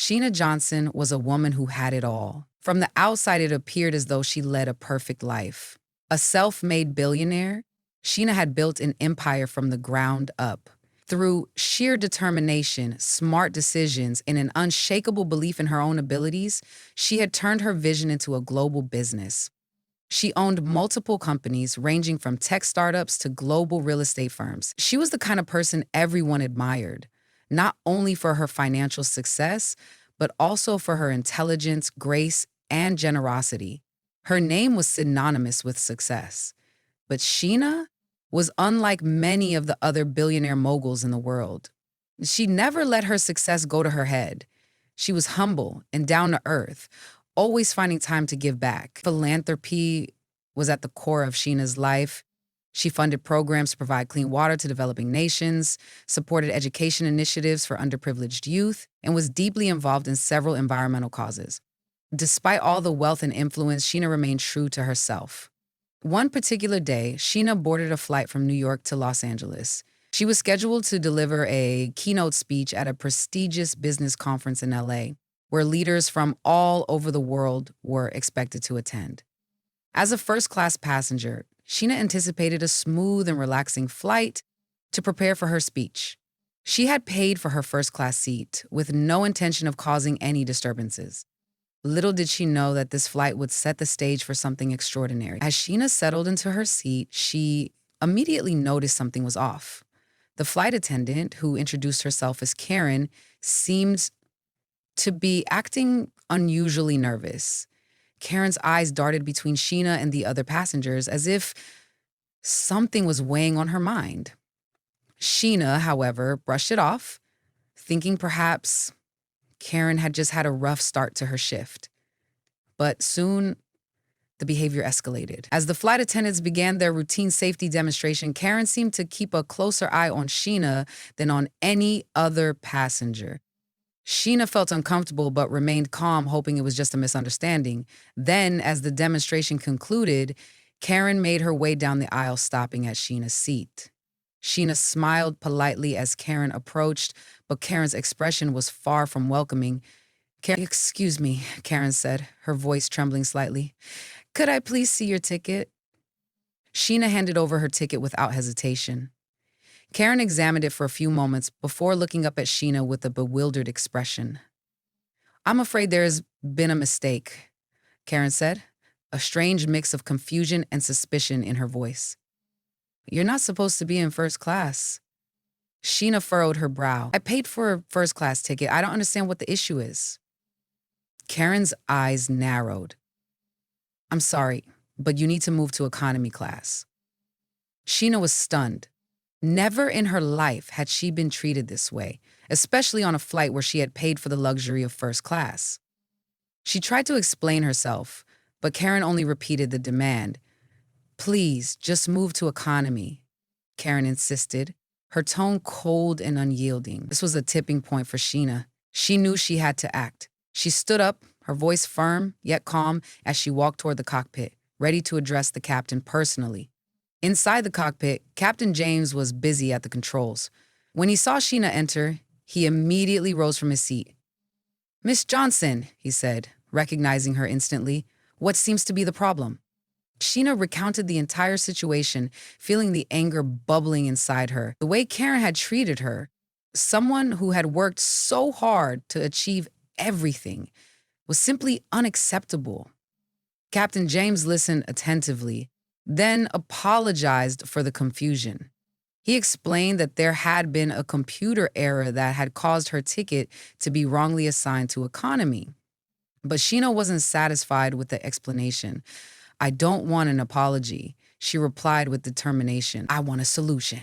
Sheena Johnson was a woman who had it all. From the outside, it appeared as though she led a perfect life. A self-made billionaire, Sheena had built an empire from the ground up. Through sheer determination, smart decisions, and an unshakable belief in her own abilities, she had turned her vision into a global business. She owned multiple companies ranging from tech startups to global real estate firms. She was the kind of person everyone admired, not only for her financial success, but also for her intelligence, grace, and generosity. Her name was synonymous with success. But Sheena was unlike many of the other billionaire moguls in the world. She never let her success go to her head. She was humble and down to earth, always finding time to give back. Philanthropy was at the core of Sheena's life. She funded programs to provide clean water to developing nations, supported education initiatives for underprivileged youth, and was deeply involved in several environmental causes. Despite all the wealth and influence, Sheena remained true to herself. One particular day, Sheena boarded a flight from New York to Los Angeles. She was scheduled to deliver a keynote speech at a prestigious business conference in LA, where leaders from all over the world were expected to attend. As a first-class passenger, Sheena anticipated a smooth and relaxing flight to prepare for her speech. She had paid for her first-class seat with no intention of causing any disturbances. Little did she know that this flight would set the stage for something extraordinary. As Sheena settled into her seat, she immediately noticed something was off. The flight attendant, who introduced herself as Karen, seemed to be acting unusually nervous. Karen's eyes darted between Sheena and the other passengers as if something was weighing on her mind. Sheena, however, brushed it off, thinking perhaps Karen had just had a rough start to her shift. But soon, the behavior escalated. As the flight attendants began their routine safety demonstration, Karen seemed to keep a closer eye on Sheena than on any other passenger. Sheena felt uncomfortable but remained calm, hoping it was just a misunderstanding. Then, as the demonstration concluded, Karen made her way down the aisle, stopping at Sheena's seat. Sheena smiled politely as Karen approached, but Karen's expression was far from welcoming. "Excuse me," Karen said, her voice trembling slightly. "Could I please see your ticket?" Sheena handed over her ticket without hesitation. Karen examined it for a few moments before looking up at Sheena with a bewildered expression. "I'm afraid there has been a mistake," Karen said, a strange mix of confusion and suspicion in her voice. "You're not supposed to be in first class." Sheena furrowed her brow. "I paid for a first-class ticket. I don't understand what the issue is." Karen's eyes narrowed. "I'm sorry, but you need to move to economy class." Sheena was stunned. Never in her life had she been treated this way, especially on a flight where she had paid for the luxury of first class. She tried to explain herself, but Karen only repeated the demand. "Please, just move to economy," Karen insisted, her tone cold and unyielding. This was a tipping point for Sheena. She knew she had to act. She stood up, her voice firm yet calm, as she walked toward the cockpit, ready to address the captain personally. Inside the cockpit, Captain James was busy at the controls. When he saw Sheena enter, he immediately rose from his seat. "Miss Johnson," he said, recognizing her instantly, "what seems to be the problem?" Sheena recounted the entire situation, feeling the anger bubbling inside her. The way Karen had treated her, someone who had worked so hard to achieve everything, was simply unacceptable. Captain James listened attentively, then apologized for the confusion. He explained that there had been a computer error that had caused her ticket to be wrongly assigned to economy. But Sheena wasn't satisfied with the explanation. "I don't want an apology," she replied with determination. "I want a solution."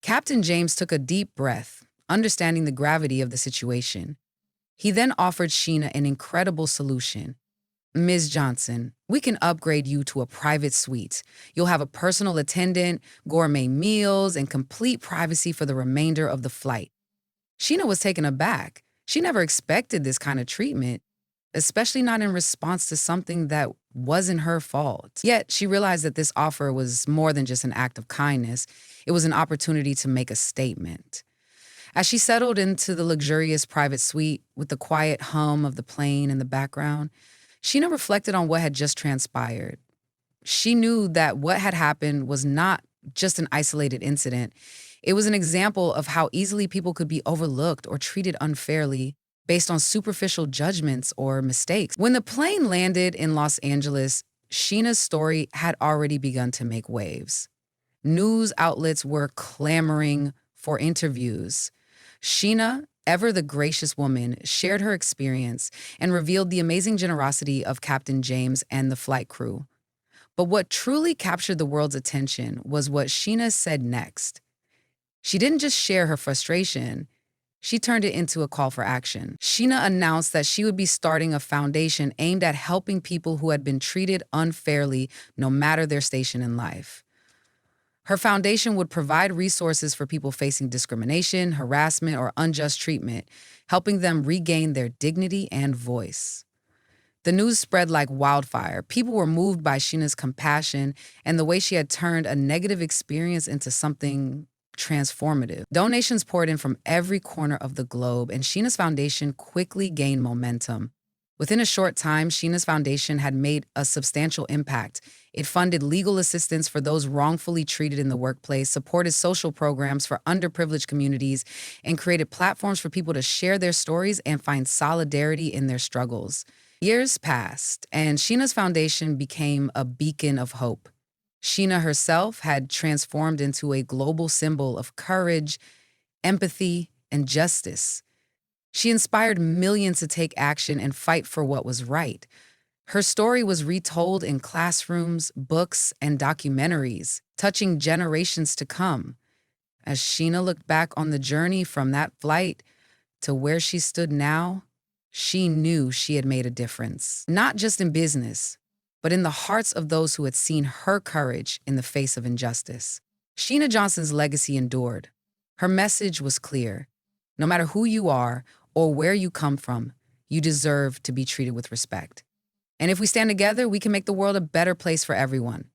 Captain James took a deep breath, understanding the gravity of the situation. He then offered Sheena an incredible solution. "Ms. Johnson, we can upgrade you to a private suite. You'll have a personal attendant, gourmet meals, and complete privacy for the remainder of the flight." Sheena was taken aback. She never expected this kind of treatment, especially not in response to something that wasn't her fault. Yet she realized that this offer was more than just an act of kindness. It was an opportunity to make a statement. As she settled into the luxurious private suite with the quiet hum of the plane in the background, Sheena reflected on what had just transpired. She knew that what had happened was not just an isolated incident. It was an example of how easily people could be overlooked or treated unfairly based on superficial judgments or mistakes. When the plane landed in Los Angeles, Sheena's story had already begun to make waves. News outlets were clamoring for interviews. Sheena, ever the gracious woman, shared her experience and revealed the amazing generosity of Captain James and the flight crew. But what truly captured the world's attention was what Sheena said next. She didn't just share her frustration, she turned it into a call for action. Sheena announced that she would be starting a foundation aimed at helping people who had been treated unfairly, no matter their station in life. Her foundation would provide resources for people facing discrimination, harassment, or unjust treatment, helping them regain their dignity and voice. The news spread like wildfire. People were moved by Sheena's compassion and the way she had turned a negative experience into something transformative. Donations poured in from every corner of the globe, and Sheena's foundation quickly gained momentum. Within a short time, Sheena's foundation had made a substantial impact. It funded legal assistance for those wrongfully treated in the workplace, supported social programs for underprivileged communities, and created platforms for people to share their stories and find solidarity in their struggles. Years passed, and Sheena's foundation became a beacon of hope. Sheena herself had transformed into a global symbol of courage, empathy, and justice. She inspired millions to take action and fight for what was right. Her story was retold in classrooms, books, and documentaries, touching generations to come. As Sheena looked back on the journey from that flight to where she stood now, she knew she had made a difference, not just in business, but in the hearts of those who had seen her courage in the face of injustice. Sheena Johnson's legacy endured. Her message was clear. No matter who you are or where you come from, you deserve to be treated with respect. And if we stand together, we can make the world a better place for everyone.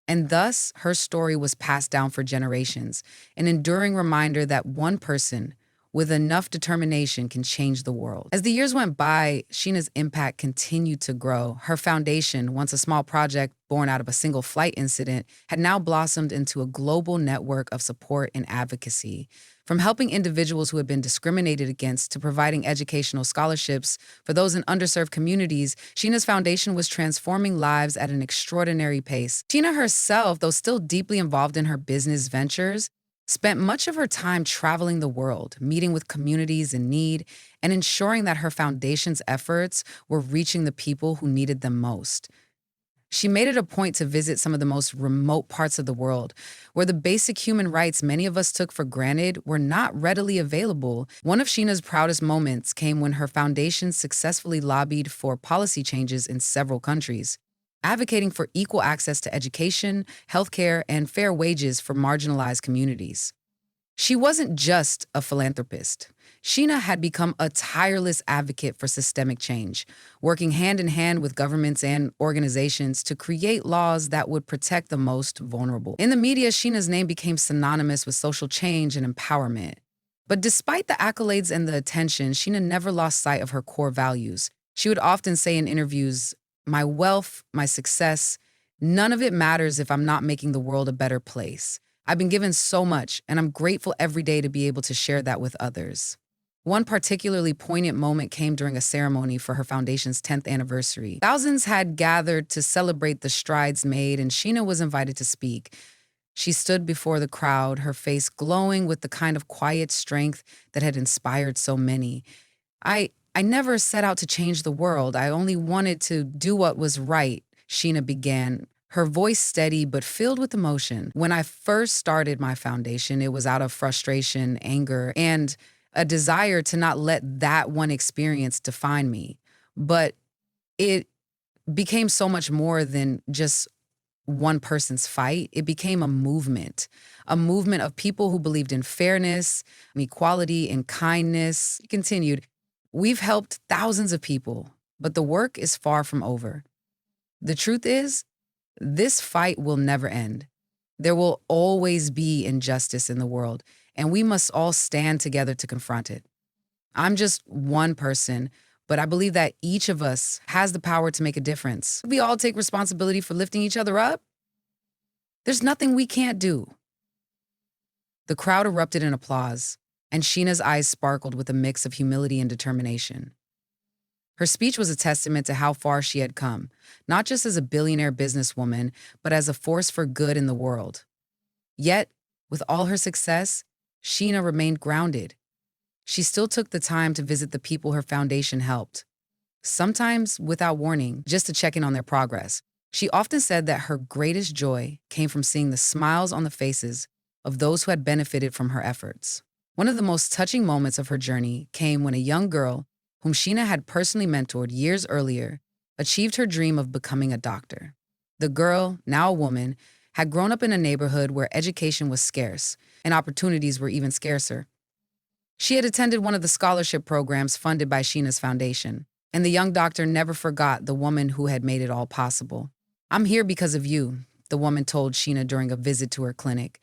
And thus, her story was passed down for generations, an enduring reminder that one person with enough determination can change the world. As the years went by, Sheena's impact continued to grow. Her foundation, once a small project born out of a single flight incident, had now blossomed into a global network of support and advocacy. From helping individuals who had been discriminated against to providing educational scholarships for those in underserved communities, Sheena's foundation was transforming lives at an extraordinary pace. Sheena herself, though still deeply involved in her business ventures, spent much of her time traveling the world, meeting with communities in need, and ensuring that her foundation's efforts were reaching the people who needed them most. She made it a point to visit some of the most remote parts of the world, where the basic human rights many of us took for granted were not readily available. One of Sheena's proudest moments came when her foundation successfully lobbied for policy changes in several countries, advocating for equal access to education, healthcare, and fair wages for marginalized communities. She wasn't just a philanthropist. Sheena had become a tireless advocate for systemic change, working hand in hand with governments and organizations to create laws that would protect the most vulnerable. In the media, Sheena's name became synonymous with social change and empowerment. But despite the accolades and the attention, Sheena never lost sight of her core values. She would often say in interviews, "My wealth, my success, none of it matters if I'm not making the world a better place. I've been given so much, and I'm grateful every day to be able to share that with others." One particularly poignant moment came during a ceremony for her foundation's 10th anniversary. Thousands had gathered to celebrate the strides made, and Sheena was invited to speak. She stood before the crowd, her face glowing with the kind of quiet strength that had inspired so many. I never set out to change the world. I only wanted to do what was right," Sheena began, her voice steady but filled with emotion. "When I first started my foundation, it was out of frustration, anger, and a desire to not let that one experience define me. But it became so much more than just one person's fight. It became a movement of people who believed in fairness, equality, and kindness." He continued, "We've helped thousands of people, but the work is far from over. The truth is, this fight will never end. There will always be injustice in the world, and we must all stand together to confront it. I'm just one person, but I believe that each of us has the power to make a difference. We all take responsibility for lifting each other up. There's nothing we can't do. The crowd erupted in applause, and Sheena's eyes sparkled with a mix of humility and determination. Her speech was a testament to how far she had come, not just as a billionaire businesswoman, but as a force for good in the world. Yet, with all her success, Sheena remained grounded. She still took the time to visit the people her foundation helped, sometimes without warning, just to check in on their progress. She often said that her greatest joy came from seeing the smiles on the faces of those who had benefited from her efforts. One of the most touching moments of her journey came when a young girl, whom Sheena had personally mentored years earlier, achieved her dream of becoming a doctor. The girl, now a woman, had grown up in a neighborhood where education was scarce and opportunities were even scarcer. She had attended one of the scholarship programs funded by Sheena's foundation, and the young doctor never forgot the woman who had made it all possible. "I'm here because of you," the woman told Sheena during a visit to her clinic.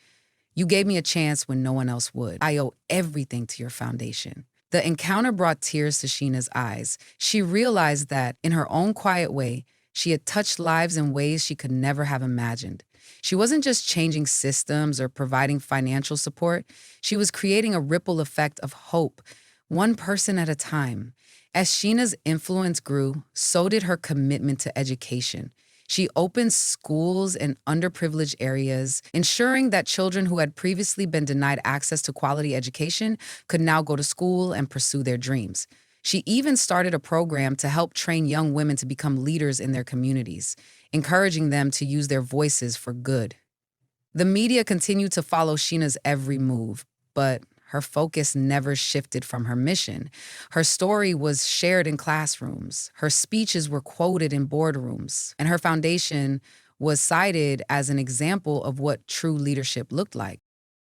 "You gave me a chance when no one else would. I owe everything to your foundation." The encounter brought tears to Sheena's eyes. She realized that, in her own quiet way, she had touched lives in ways she could never have imagined. She wasn't just changing systems or providing financial support. She was creating a ripple effect of hope, one person at a time. As Sheena's influence grew, so did her commitment to education. She opened schools in underprivileged areas, ensuring that children who had previously been denied access to quality education could now go to school and pursue their dreams. She even started a program to help train young women to become leaders in their communities, encouraging them to use their voices for good. The media continued to follow Sheena's every move, but her focus never shifted from her mission. Her story was shared in classrooms, her speeches were quoted in boardrooms, and her foundation was cited as an example of what true leadership looked like.